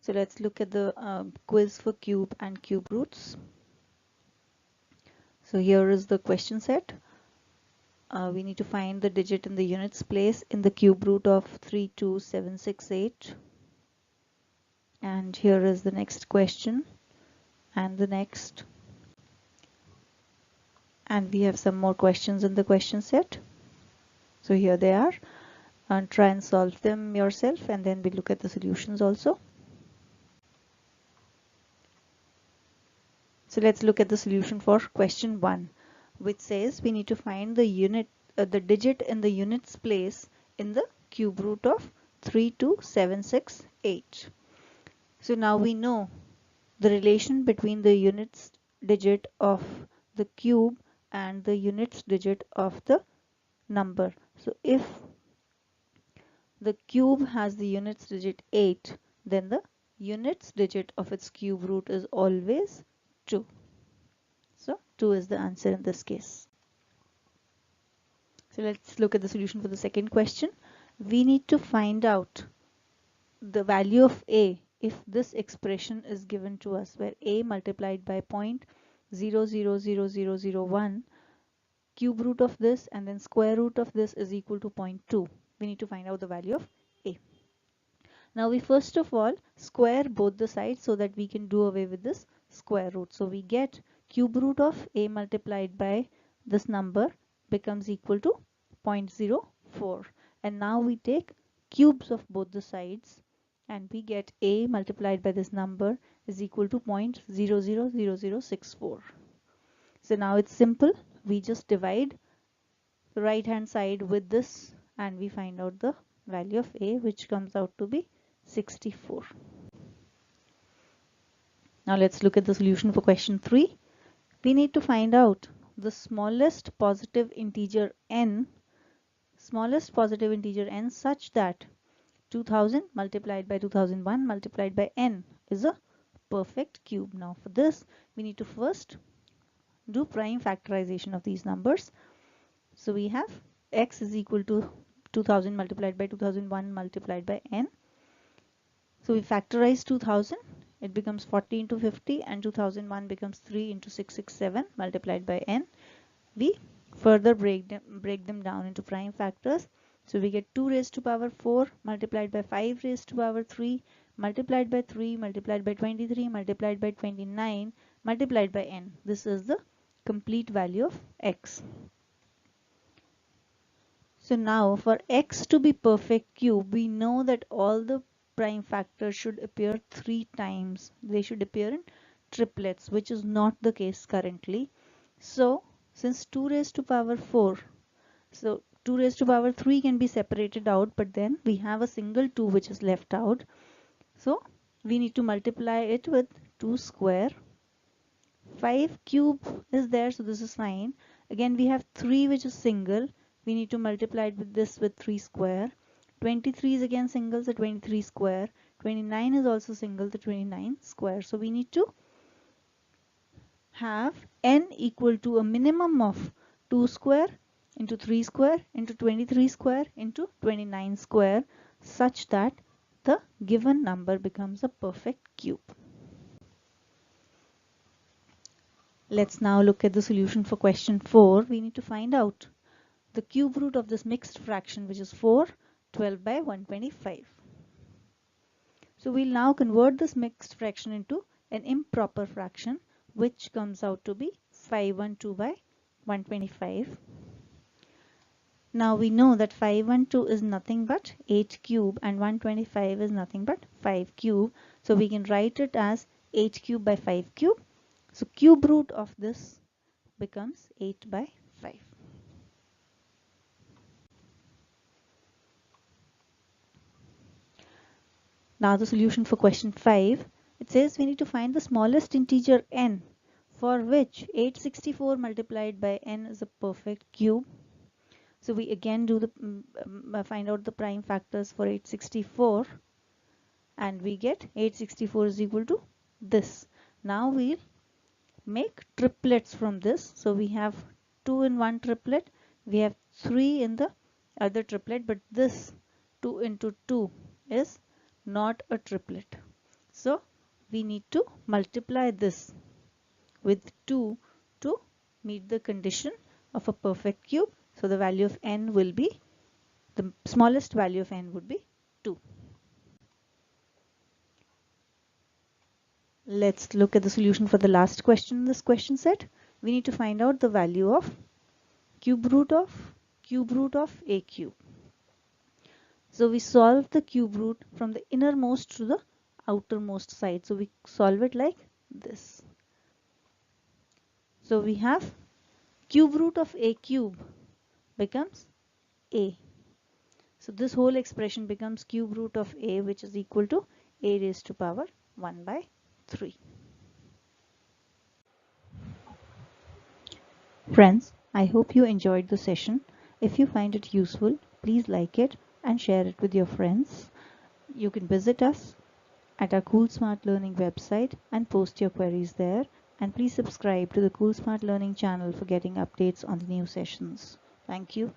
So let's look at the quiz for cube and cube roots. So here is the question set. We need to find the digit in the units place in the cube root of 32768. And here is the next question and the next. And we have some more questions in the question set. So here they are. And try and solve them yourself, and then we look at the solutions also. So let's look at the solution for question 1, which says we need to find the digit in the units place in the cube root of 32768. So now we know the relation between the units digit of the cube and the units digit of the number. So if the cube has the units digit 8, then the units digit of its cube root is always 2. So 2 is the answer in this case. So let's look at the solution for the second question. We need to find out the value of a if this expression is given to us, where a multiplied by 0.000001, cube root of this and then square root of this is equal to 0.2. We need to find out the value of a. Now we first of all square both the sides so that we can do away with this square root. So we get cube root of a multiplied by this number becomes equal to 0.04. And now we take cubes of both the sides and we get a multiplied by this number is equal to 0.000064. So now it's simple. We just divide the right hand side with this and we find out the value of a, which comes out to be 64. Now let's look at the solution for question 3. We need to find out the smallest positive integer n such that 2000 multiplied by 2001 multiplied by n is a perfect cube. Now for this we need to first do prime factorization of these numbers. So we have x is equal to 2000 multiplied by 2001 multiplied by n. So we factorize 2000, it becomes 40 into 50, and 2001 becomes 3 into 667 multiplied by n. We further break them down into prime factors. So we get 2 raised to power 4 multiplied by 5 raised to power 3 multiplied by 3 multiplied by 23 multiplied by 29 multiplied by n. This is the complete value of x. So now for x to be perfect cube, we know that all the prime factors should appear 3 times. They should appear in triplets, which is not the case currently. So since 2 raised to power 4, so 2 raised to power 3 can be separated out, but then we have a single 2 which is left out. So we need to multiply it with 2 square. 5 cube is there, so this is fine. Again we have 3 which is single. We need to multiply it with this with 3 square. 23 is again single, so 23 square. 29 is also single, so 29 square. So we need to have n equal to a minimum of 2 square into 3 square into 23 square into 29 square, such that the given number becomes a perfect cube. Let's now look at the solution for question 4. We need to find out the cube root of this mixed fraction, which is 4, 12 by 125. So we'll now convert this mixed fraction into an improper fraction, which comes out to be 512 by 125. Now we know that 512 is nothing but 8 cube and 125 is nothing but 5 cube. So we can write it as 8 cube by 5 cube. So cube root of this becomes 8 by 5. Now the solution for question 5. It says we need to find the smallest integer n for which 864 multiplied by n is a perfect cube. So we again do the find out the prime factors for 864 and we get 864 is equal to this. Now we'll make triplets from this. So we have 2 in one triplet, we have 3 in the other triplet, but this 2 into 2 is not a triplet. So we need to multiply this with 2 to meet the condition of a perfect cube. So the value of n will be, the smallest value of n would be 2. Let's look at the solution for the last question in this question set. We need to find out the value of cube root of a cube. So we solve the cube root from the innermost to the outermost side. So we solve it like this. So we have cube root of a cube becomes a. So this whole expression becomes cube root of a, which is equal to a raised to power 1 by 3. Friends, I hope you enjoyed the session. If you find it useful, please like it and share it with your friends. You can visit us at our Cool Smart Learning website and post your queries there. And please subscribe to the Cool Smart Learning channel for getting updates on the new sessions. Thank you.